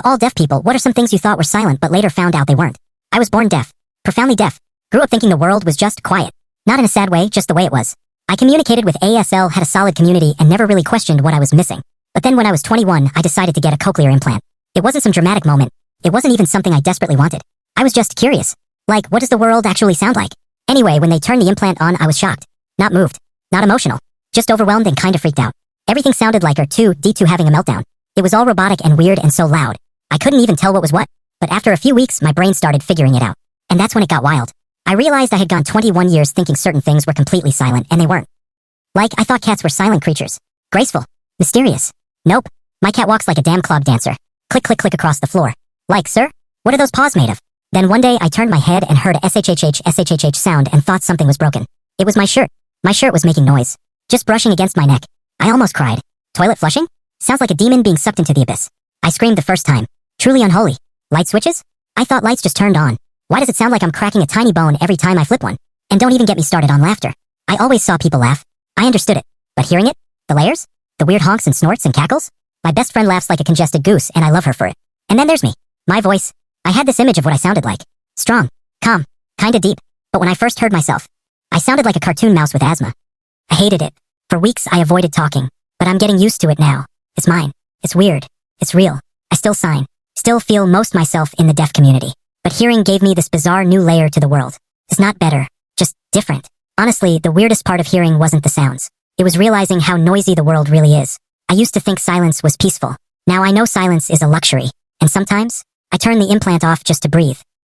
To all deaf people, what are some things you thought were silent but later found out they weren't? I was born deaf. Profoundly deaf. Grew up thinking the world was just quiet. Not in a sad way, just the way it was. I communicated with ASL, had a solid community, and never really questioned what I was missing. But then when I was 21, I decided to get a cochlear implant. It wasn't some dramatic moment. It wasn't even something I desperately wanted. I was just curious. Like, what does the world actually sound like? Anyway, when they turned the implant on, I was shocked. Not moved. Not emotional. Just overwhelmed and kinda freaked out. Everything sounded like R2-D2 having a meltdown. It was all robotic and weird and so loud. I couldn't even tell what was what. But after a few weeks, my brain started figuring it out. And that's when it got wild. I realized I had gone 21 years thinking certain things were completely silent, and they weren't. Like, I thought cats were silent creatures. Graceful. Mysterious. Nope. My cat walks like a damn clog dancer. Click, click, click across the floor. Like, sir? What are those paws made of? Then one day I turned my head and heard a SHHH sound and thought something was broken. It was my shirt. My shirt was making noise. Just brushing against my neck. I almost cried. Toilet flushing? Sounds like a demon being sucked into the abyss. I screamed the first time. Truly unholy. Light switches? I thought lights just turned on. Why does it sound like I'm cracking a tiny bone every time I flip one? And don't even get me started on laughter. I always saw people laugh. I understood it. But hearing it? The layers? The weird honks and snorts and cackles? My best friend laughs like a congested goose, and I love her for it. And then there's me. My voice. I had this image of what I sounded like. Strong. Calm. Kinda deep. But when I first heard myself, I sounded like a cartoon mouse with asthma. I hated it. For weeks I avoided talking. But I'm getting used to it now. It's mine. It's weird. It's real. I still sign. Still feel most myself in the deaf community. But hearing gave me this bizarre new layer to the world. It's not better. Just different. Honestly, the weirdest part of hearing wasn't the sounds. It was realizing how noisy the world really is. I used to think silence was peaceful. Now I know silence is a luxury. And sometimes, I turn the implant off just to breathe.